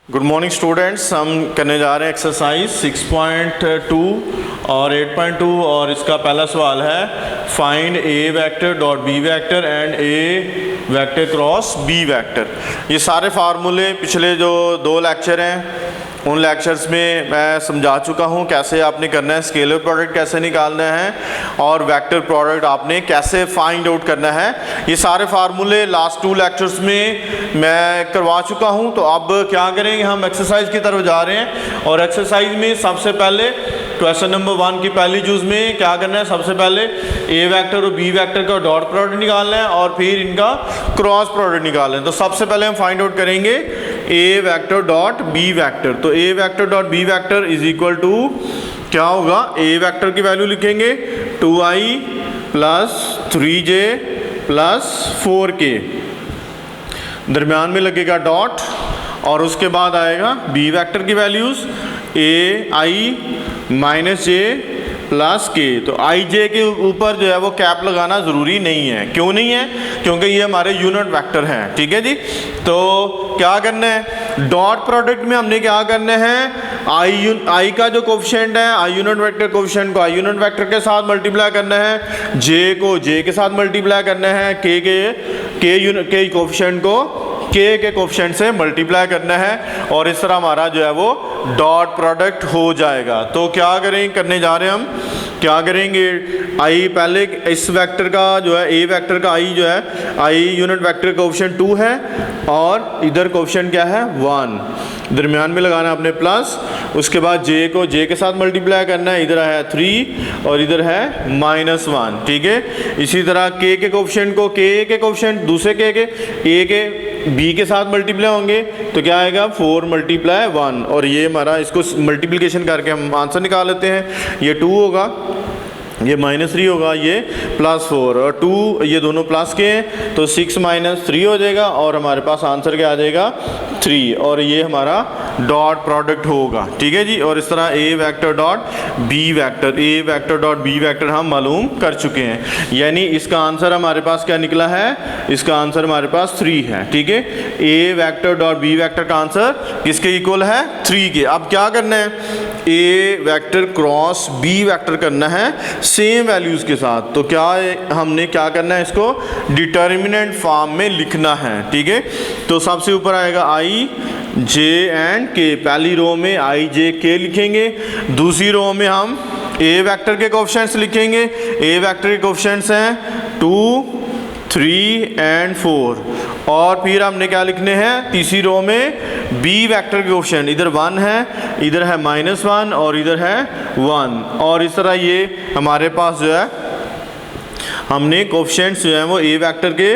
Good morning students, हम करने जा रहे हैं एक्सरसाइज 6.2 और 8.2 और इसका पहला सवाल है find A vector dot B vector and A vector cross B vector. ये सारे फार्मूले पिछले जो 2 लेक्चर हैं उन लेक्चर्स में मैं समझा चुका हूँ कैसे आपने करना है, स्केलर प्रोडक्ट कैसे निकालना है और वेक्टर प्रोडक्ट आपने कैसे फाइंड आउट करना है। ये सारे फार्मूले लास्ट 2 लेक्चर्स में मैं करवा चुका हूँ। तो अब क्या करेंगे, हम एक्सरसाइज की तरफ जा रहे हैं और एक्सरसाइज में सबसे पहले क्वेश्चन नंबर 1 की पहली चूज में क्या करना है, सबसे पहले ए वेक्टर और बी वेक्टर का डॉट प्रोडक्ट निकालना है और फिर इनका क्रॉस प्रोडक्ट निकालना है। तो सबसे पहले हम फाइंड आउट करेंगे A vector dot B vector. तो A vector dot B vector is equal to क्या होगा, ए वेक्टर की वैल्यू लिखेंगे 2i plus 3j plus 4k, दरम्यान में लगेगा डॉट और उसके बाद आएगा बी वेक्टर की वैल्यूज़ ए आई माइनस जे प्लस के। तो आई जे के ऊपर जो है वो कैप लगाना ज़रूरी नहीं है। क्यों नहीं है? क्योंकि ये हमारे यूनिट वेक्टर हैं। ठीक है जी। तो क्या करना है, डॉट प्रोडक्ट में हमने क्या करना है, आई का जो कोफिशिएंट है, आई यूनिट वेक्टर कोफिशिएंट को आई यूनिट वेक्टर के साथ मल्टीप्लाई करना है, जे को जे के साथ मल्टीप्लाई करना है, के कोफिशिएंट को के कोफिशिएंट से मल्टीप्लाई करना है और इस तरह हमारा जो है वो डॉट प्रोडक्ट हो जाएगा। तो क्या करें, करने जा रहे हैं हम क्या करेंगे, आई पहले इस वेक्टर का जो है ए वेक्टर का आई जो है आई यूनिट वेक्टर कोफिशिएंट 2 है और इधर कोफिशिएंट क्या है 1, दरम्यान में लगाना है अपने प्लस। उसके बाद जे को जे के साथ मल्टीप्लाई करना है, इधर है 3 और इधर है -1। ठीक है। इसी तरह के कोफिशिएंट को के कोफिशिएंट दूसरे के ए के बी के साथ मल्टीप्लाई होंगे तो क्या आएगा 4 × 1 और ये हमारा इसको मल्टीप्लिकेशन करके हम आंसर निकाल लेते हैं। ये 2 होगा, ये -3 होगा, ये +4 और 2 ये दोनों प्लस के हैं तो 6 - 3 हो जाएगा और हमारे पास आंसर क्या आ जाएगा 3 और ये हमारा डॉट प्रोडक्ट होगा। ठीक है जी। और इस तरह ए वेक्टर डॉट बी वेक्टर, ए वेक्टर डॉट बी वेक्टर हम मालूम कर चुके हैं। यानी इसका आंसर हमारे पास क्या निकला है, इसका आंसर हमारे पास 3 है। ठीक है। ए वेक्टर डॉट बी वेक्टर का आंसर किसके इक्वल है 3 के। अब क्या करना है, ए वेक्टर क्रॉस बी वेक्टर करना है सेम वैल्यूज़ के साथ। तो क्या हमने क्या करना है, इसको डिटर्मिनेंट फॉर्म में लिखना है। ठीक है। तो सबसे ऊपर आएगा आई जे एंड के, पहली रो में आई जे के लिखेंगे, दूसरी रो में हम ए वेक्टर के कोफिशिएंट्स लिखेंगे। ए वेक्टर के कोफिशिएंट्स हैं 2, 3 एंड 4 और फिर हमने क्या लिखने हैं, तीसरी रो में बी वेक्टर के कोफिशिएंट, इधर 1 है, इधर है -1 और इधर है 1 और इस तरह ये हमारे पास जो है हमने कोफिशिएंट्स जो हैं वो ए वेक्टर के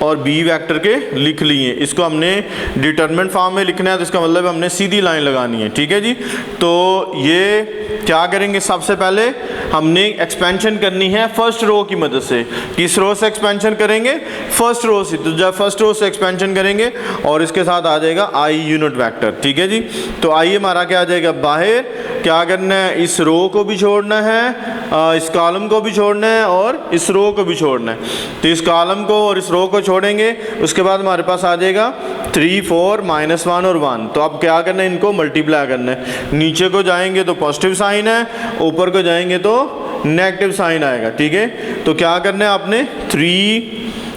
और बी वेक्टर के लिख लिए। इसको हमने डिटरमिनेंट फॉर्म में लिखना है तो इसका मतलब हमने सीधी लाइन लगानी है। ठीक है जी। तो ये क्या करेंगे, सबसे पहले हमने एक्सपेंशन करनी है फर्स्ट रो की मदद से। किस रो से एक्सपेंशन करेंगे, फर्स्ट रो से। तो जब फर्स्ट रो से एक्सपेंशन करेंगे और इसके साथ आ जाएगा आई यूनिट वेक्टर। ठीक है जी। तो आई हमारा क्या आ जाएगा बाहर, क्या करना है, इस रो को भी छोड़ना है, इस कॉलम को भी छोड़ना है और इस रो को भी छोड़ना है। तो इस कॉलम को और इस रो को छोड़ेंगे, उसके बाद हमारे पास आ जाएगा 3, 4, -1 और 1। तो अब क्या करना है, इनको मल्टीप्लाई करना है। नीचे को जाएंगे तो पॉजिटिव साइन है, ऊपर को जाएंगे तो नेगेटिव साइन आएगा। ठीक है। तो क्या करना है, आपने 3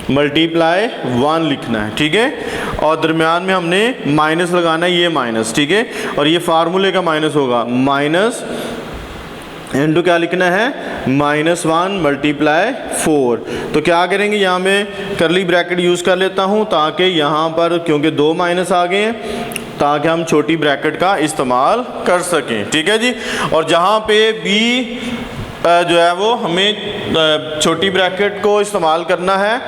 × 1 लिखना है। ठीक है। और दरम्यान में हमने माइनस लगाना है, ये माइनस। ठीक है। और ये फार्मूले का माइनस होगा, माइनस इनटू क्या लिखना है -1 × 4। तो क्या करेंगे, यहाँ में करली ब्रैकेट यूज़ कर लेता हूँ ताकि यहाँ पर क्योंकि 2 माइनस आ गए हैं ताकि हम छोटी ब्रैकेट का इस्तेमाल कर सकें। ठीक है जी। और जहाँ पे बी जो है वो हमें छोटी ब्रैकेट को इस्तेमाल करना है।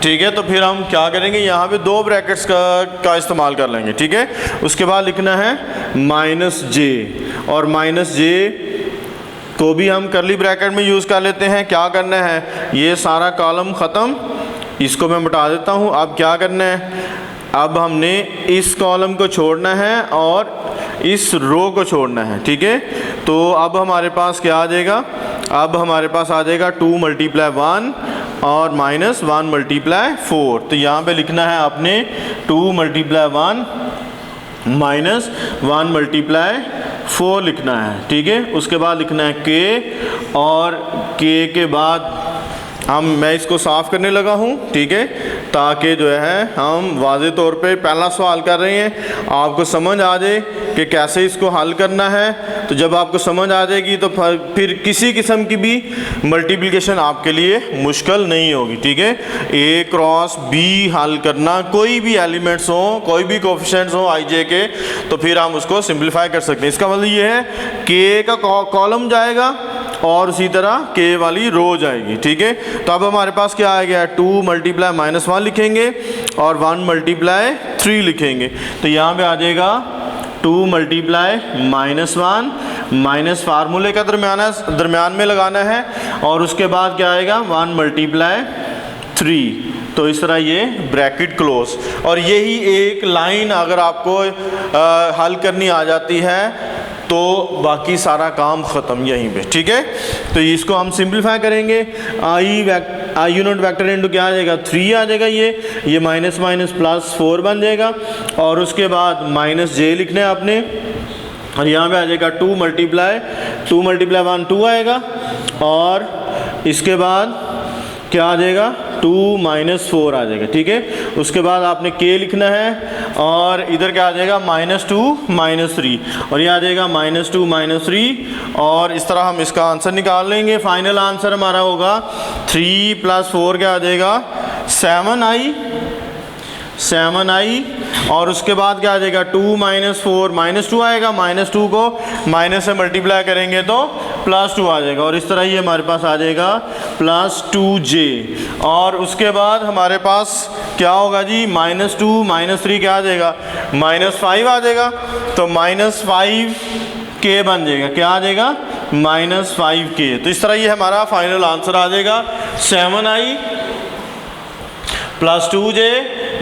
ठीक है। तो फिर हम क्या करेंगे, यहाँ पे 2 ब्रैकेट्स का इस्तेमाल कर लेंगे। ठीक है। उसके बाद लिखना है -j और -j को भी हम करली ब्रैकेट में यूज़ कर लेते हैं। क्या करना है, ये सारा कॉलम ख़त्म, इसको मैं मिटा देता हूँ। अब क्या करना है, अब हमने इस कॉलम को छोड़ना है और इस रो को छोड़ना है। ठीक है। तो अब हमारे पास क्या आ जाएगा, अब हमारे पास आ जाएगा 2 × 1 और -1 × 4। तो यहाँ पे लिखना है आपने 2 × 1 माइनस 1 मल्टीप्लाई 4 लिखना है, ठीक है। उसके बाद लिखना है k, और k के बाद मैं इसको साफ़ करने लगा हूँ, ठीक है, ताकि जो है हम वाज़े तौर पे पहला सवाल कर रहे हैं, आपको समझ आ जाए कि कैसे इसको हल करना है। तो जब आपको समझ आ जाएगी तो फिर किसी किस्म की भी मल्टीप्लिकेशन आपके लिए मुश्किल नहीं होगी, ठीक है। a क्रॉस b हल करना, कोई भी एलिमेंट्स हो, कोई भी कोफिशिएंट्स हो i j के, तो फिर हम उसको सिंप्लीफाई कर सकते हैं। इसका मतलब ये है k का कॉलम जाएगा और उसी तरह k वाली रो जाएगी, ठीक है। तो अब हमारे पास क्या आ गया, 2 मल्टीप्लाई -1 लिखेंगे और 1 मल्टीप्लाई 3 लिखेंगे। तो यहाँ पे आ जाएगा 2 मल्टीप्लाई -1 माइनस फार्मूले का दरमियान में लगाना है, और उसके बाद क्या आएगा 1 मल्टीप्लाई 3। तो इस तरह ये ब्रैकेट क्लोज, और यही एक लाइन अगर आपको हल करनी आ जाती है तो बाकी सारा काम ख़त्म यहीं पे, ठीक है। तो इसको हम सिंप्लीफाई करेंगे, आई यूनिट वेक्टर इंटू क्या आ जाएगा 3 आ जाएगा, ये माइनस माइनस प्लस 4 बन जाएगा, और उसके बाद माइनस j लिखना है आपने, और यहाँ पे आ जाएगा 2 मल्टीप्लाई 1 2 आएगा, और इसके बाद क्या आ जाएगा 2 - 4 आ जाएगा, ठीक है। उसके बाद आपने k लिखना है, और इधर क्या आ जाएगा -2 - 3, और ये आ जाएगा -2 - 3, और इस तरह हम इसका आंसर निकाल लेंगे। फाइनल आंसर हमारा होगा 3 + 4 क्या आ जाएगा 7i, और उसके बाद क्या आ जाएगा 2 - 4 -2 आएगा, -2 को माइनस से मल्टीप्लाई करेंगे तो +2 आ जाएगा, और इस तरह ये हमारे पास आ जाएगा +2j, और उसके बाद हमारे पास क्या होगा जी -2 - 3 क्या आ जाएगा -5 आ जाएगा, तो -5k बन जाएगा, क्या आ जाएगा -5k। तो इस तरह ये हमारा फाइनल आंसर आ जाएगा 7i + 2j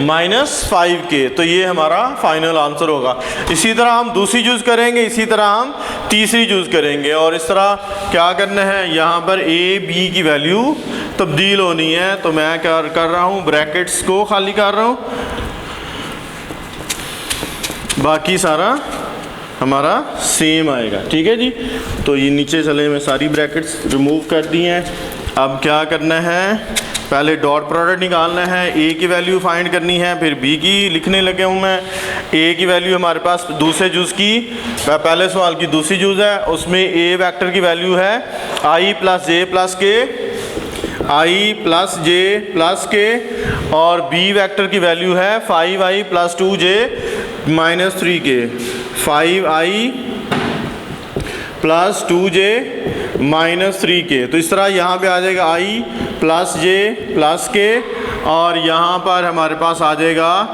- 5k। तो ये हमारा फाइनल आंसर होगा। इसी तरह हम दूसरी यूज़ करेंगे, इसी तरह हम तीसरी यूज़ करेंगे, और इस तरह क्या करना है, यहाँ पर a b की वैल्यू तब्दील होनी है। तो मैं क्या कर रहा हूँ, ब्रैकेट्स को खाली कर रहा हूँ, बाकी सारा हमारा सेम आएगा, ठीक है जी। तो ये नीचे चले मैं सारी ब्रैकेट्स रिमूव कर दी हैं। अब क्या करना है, पहले डॉट प्रोडक्ट निकालना है, a की वैल्यू फाइंड करनी है, फिर b की लिखने लगे हूँ मैं। a की वैल्यू हमारे पास दूसरे जूज़ की, पहले सवाल की दूसरी जूज़ है, उसमें a वेक्टर की वैल्यू है i + j + k, i + j + k, और b वेक्टर की वैल्यू है 5i + 2j - 3k, 5i + 2j - 3k। तो इस तरह यहाँ पे आ जाएगा i + j + k, और यहाँ पर हमारे पास आ जाएगा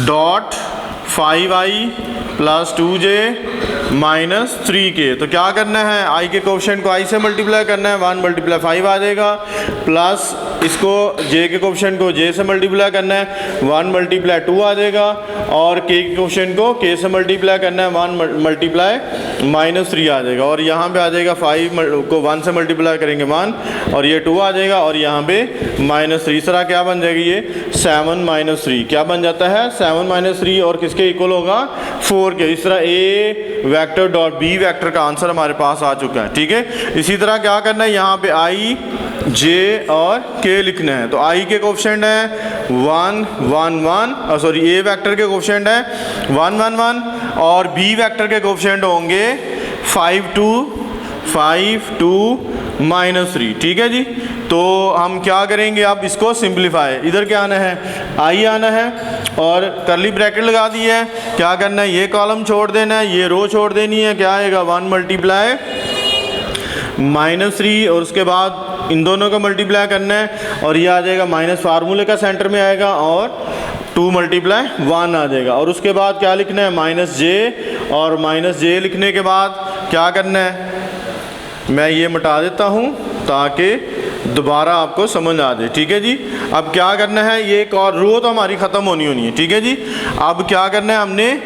डॉट 5i + 2j - 3k। तो क्या करना है, i के कोफिशिएंट को i से मल्टीप्लाई करना है, 1 × 5 आ जाएगा, प्लस इसको j के कोफिशिएंट को j से मल्टीप्लाई करना है, 1 × 2 आ जाएगा, और k के कोफिशिएंट को k से मल्टीप्लाई करना है, 1 × -3 आ जाएगा, और यहाँ पे आ जाएगा 5 को 1 से मल्टीप्लाई करेंगे 1, और ये 2 आ जाएगा, और यहाँ पे -3। इस तरह क्या बन जाएगी, ये 7 - 3 क्या बन जाता है 7 - 3, और किसके इक्वल होगा 4 के। इस तरह a vector dot b vector का आंसर हमारे पास आ चुका है, ठीक है। इसी तरह क्या करना है, यहाँ पे i j और k लिखना है। तो i के कोफिशिएंट है 1 1 1, सॉरी a वेक्टर के कोफिशिएंट है 1 1 1, और b वेक्टर के कोफिशिएंट होंगे 5 2 -3, ठीक है जी। तो हम क्या करेंगे, अब इसको सिंप्लीफाई, इधर क्या आना है i आना है, और करली ब्रैकेट लगा दी है। क्या करना है, ये कॉलम छोड़ देना है, ये रो छोड़ देनी है, क्या आएगा 1 × -3, और उसके बाद इन दोनों का मल्टीप्लाई करना है, और ये आ जाएगा माइनस फार्मूले का सेंटर में आएगा, और 2 × 1 आ जाएगा, और उसके बाद क्या लिखना है -j, और -j लिखने के बाद क्या करना है, मैं ये मिटा देता हूँ ताकि दोबारा आपको समझ आ जाए, ठीक है जी। अब क्या करना है, ये एक और रो तो हमारी ख़त्म होनी है, ठीक है जी। अब क्या करना है, हमने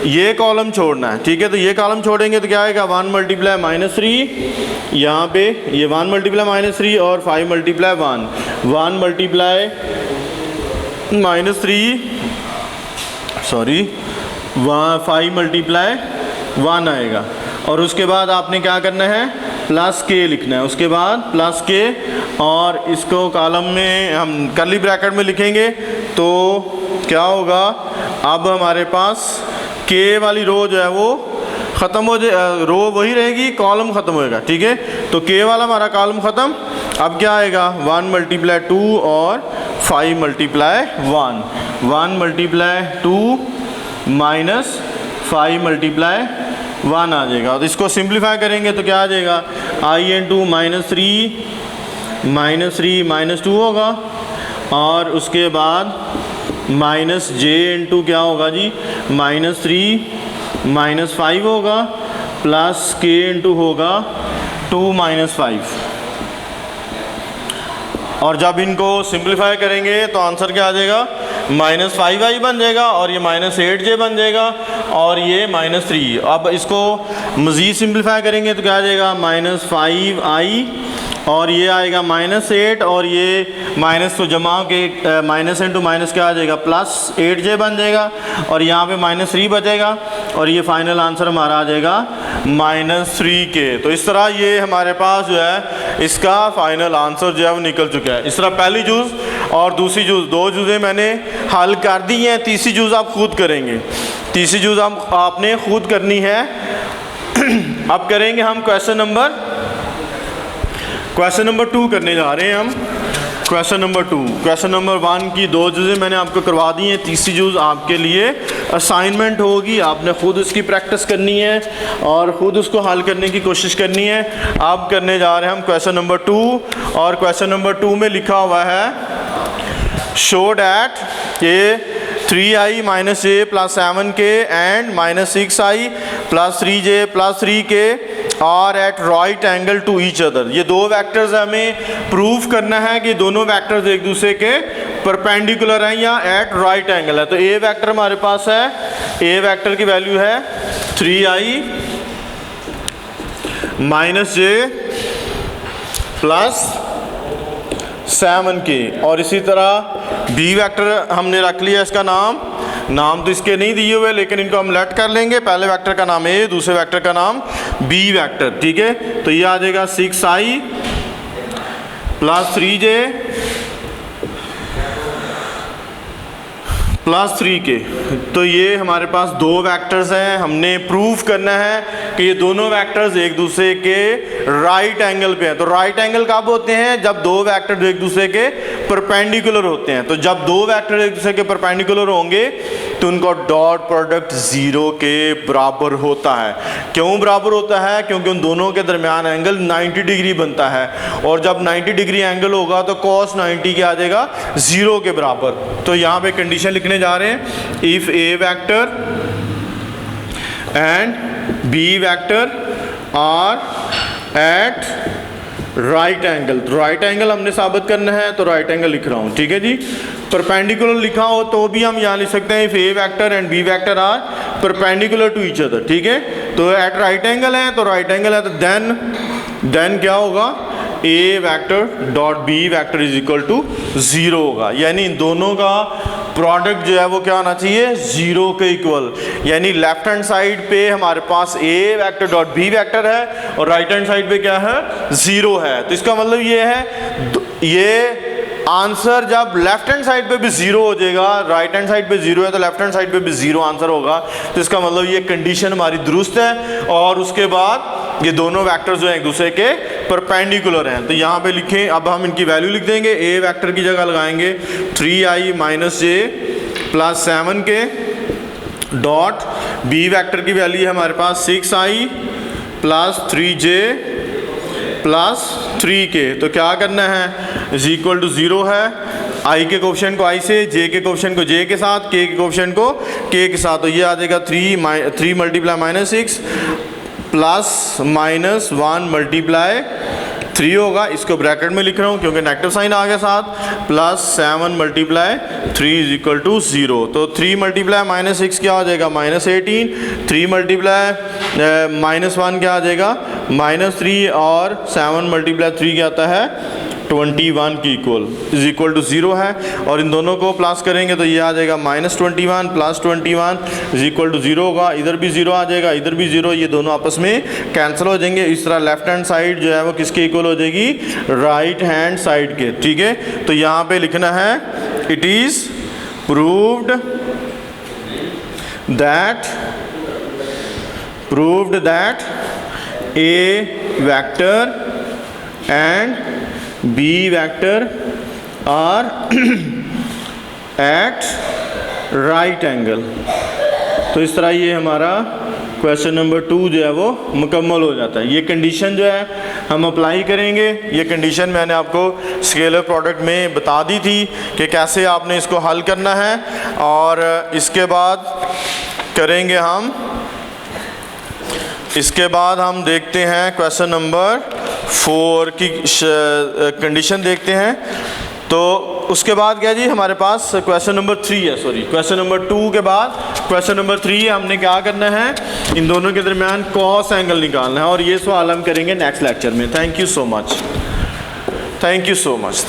ये कॉलम छोड़ना है, ठीक है। तो ये कॉलम छोड़ेंगे तो क्या आएगा 1 × -3, यहाँ पे ये 1 × -3, और 5 × 1, 1 × -3, सॉरी 5 मल्टीप्लाई 1 आएगा। और उसके बाद आपने क्या करना है, प्लस के लिखना है, उसके बाद प्लस के, और इसको कॉलम में हम कर्ली ब्रैकेट में लिखेंगे तो क्या होगा, अब हमारे पास के वाली रो जो है वो ख़त्म हो जाए, रो वही रहेगी, कॉलम ख़त्म होएगा, ठीक है। तो के वाला हमारा कॉलम ख़त्म। अब क्या आएगा, 1 मल्टीप्लाई 2 और 5 मल्टीप्लाई 1, 1 मल्टीप्लाई 2 माइनस 5 मल्टीप्लाई 1 आ जाएगा। तो इसको सिंप्लीफाई करेंगे तो क्या आ जाएगा, आई एन टू माइनस 2 होगा, और उसके बाद माइनस जे इंटू क्या होगा जी, -3 -5 होगा, प्लस के इंटू होगा 2 - 5। और जब इनको सिंप्लीफाई करेंगे तो आंसर क्या आ जाएगा, -5i बन जाएगा, और ये -8j बन जाएगा, और ये -3। अब इसको मज़ीद सिंप्लीफाई करेंगे तो क्या आ जाएगा, -5i, और ये आएगा -8, और ये माइनस को जमा के माइनस इंटू माइनस क्या आ जाएगा, +8j बन जाएगा, और यहाँ पे -3 बचेगा, और ये फाइनल आंसर हमारा आ जाएगा -3k। तो इस तरह ये हमारे पास जो है इसका फाइनल आंसर जो है वो निकल चुका है। इस तरह पहली जूज़ और दूसरी जूज़, 2 जूज़ें मैंने हल कर दी हैं, तीसरी जूज़ आप खुद करेंगे, तीसरी जूज़ आपने खुद करनी है। अब करेंगे हम क्वेश्चन नंबर 2 करने जा रहे हैं हम। क्वेश्चन नंबर 2, क्वेश्चन नंबर 1 की 2 जूज़ें मैंने आपको करवा दी हैं, तीसरी जूज़ आपके लिए असाइनमेंट होगी, आपने खुद उसकी प्रैक्टिस करनी है और ख़ुद उसको हल करने की कोशिश करनी है। अब करने जा रहे हैं हम क्वेश्चन नंबर 2, और क्वेश्चन नंबर 2 में लिखा हुआ है, शो डैट ये 3i - j + 7k and -6i + 3j + 3k are at right angle to each other. ये 2 वेक्टर्स हमें प्रूव करना है कि दोनों वेक्टर्स एक दूसरे के परपेंडिकुलर हैं या एट राइट एंगल है। तो ए वेक्टर हमारे पास है, ए वेक्टर की वैल्यू है 3i - j + 7k, और इसी तरह बी वेक्टर हमने रख लिया, इसका नाम तो इसके नहीं दिए हुए, लेकिन इनको हम लेट कर लेंगे। पहले वेक्टर का नाम ए, दूसरे वेक्टर का नाम बी वेक्टर, ठीक है। तो ये आ जाएगा 6i + 3j + 3k। तो ये हमारे पास 2 वेक्टर्स हैं, हमने प्रूव करना है कि ये दोनों वेक्टर्स एक दूसरे के राइट एंगल पे हैं। तो राइट एंगल कब होते हैं, जब 2 वेक्टर एक दूसरे के परपेंडिकुलर होते हैं। तो जब 2 वेक्टर एक दूसरे के परपेंडिकुलर होंगे तो उनका डॉट प्रोडक्ट 0 के बराबर होता है। क्यों बराबर होता है, क्योंकि उन दोनों के दरमियान एंगल 90 डिग्री बनता है, और जब 90 डिग्री एंगल होगा तो cos 90 क्या आ जाएगा, 0 के बराबर। तो यहाँ पे कंडीशन लिखने जा रहे हैं, if A vector and B vector are at right angle. तो राइट एंगल हमने साबित करना है, तो राइट एंगल लिख रहा हूँ, ठीक है जी। परपेंडिकुलर लिखा हो तो भी हम यहाँ लिख सकते हैं, if A vector and B vector are perpendicular to each other, ठीक है। तो एट राइट एंगल है, तो राइट एंगल है, तो देन क्या होगा, A vector dot B vector is equal to 0 होगा। यानी इन दोनों का प्रोडक्ट जो है वो क्या होना चाहिए, 0 के इक्वल। यानी लेफ्ट हैंड साइड पे हमारे पास ए वेक्टर डॉट बी वेक्टर है, और राइट हैंड साइड पे क्या है, 0 है। तो इसका मतलब ये है, ये आंसर जब लेफ्ट हैंड साइड पे भी 0 हो जाएगा, राइट हैंड साइड पे 0 है तो लेफ्ट हैंड साइड पे भी 0 आंसर होगा। तो इसका मतलब ये कंडीशन हमारी दुरुस्त है, और उसके बाद ये दोनों वेक्टर्स जो हैं एक दूसरे के परपेंडिकुलर हैं। तो यहाँ पे लिखें, अब हम इनकी वैल्यू लिख देंगे। ए वेक्टर की जगह लगाएंगे 3i - j + 7k dot B vector की वैल्यू है हमारे पास 6i + 3j + 3k। तो क्या करना है, इज इक्वल टू 0 है, i के कोफिशिएंट को i से, j के कोफिशिएंट को j के साथ, k के कोफिशिएंट को k के साथ। तो ये आ जाएगा 3 × -6 + -1 × 3 होगा। इसको ब्रैकेट में लिख रहा हूँ क्योंकि नेगेटिव साइन आ गया साथ, +7 × 3 इज इक्वल टू 0। तो 3 × -6 क्या हो जाएगा, -18, 3 × -1 क्या आ जाएगा, -3, और 7 × 3 क्या आता है 21 की इज इक्वल टू 0 है, और इन दोनों को प्लस करेंगे तो ये आ जाएगा -21 प्लस 21 इज इक्वल टू 0 होगा। इधर भी 0 आ जाएगा, इधर भी 0, ये दोनों आपस में कैंसिल हो जाएंगे। इस तरह लेफ्ट हैंड साइड जो है वो किसके इक्वल हो जाएगी, राइट हैंड साइड के। ठीक है, तो यहाँ पे लिखना है it is proved that A vector and B vector are at right angle। तो इस तरह ये हमारा क्वेश्चन नंबर 2 जो है वो मुकम्मल हो जाता है। ये कंडीशन जो है हम अप्लाई करेंगे। ये कंडीशन मैंने आपको स्केलर प्रोडक्ट में बता दी थी कि कैसे आपने इसको हल करना है, और इसके बाद हम देखते हैं क्वेश्चन नंबर 4 की कंडीशन देखते हैं। तो उसके बाद क्या जी, हमारे पास क्वेश्चन नंबर 3 है, सॉरी क्वेश्चन नंबर 2 के बाद क्वेश्चन नंबर 3 है। हमने क्या करना है, इन दोनों के दरमियान कॉस एंगल निकालना है, और ये सवाल हम करेंगे नेक्स्ट लेक्चर में। Thank you so much.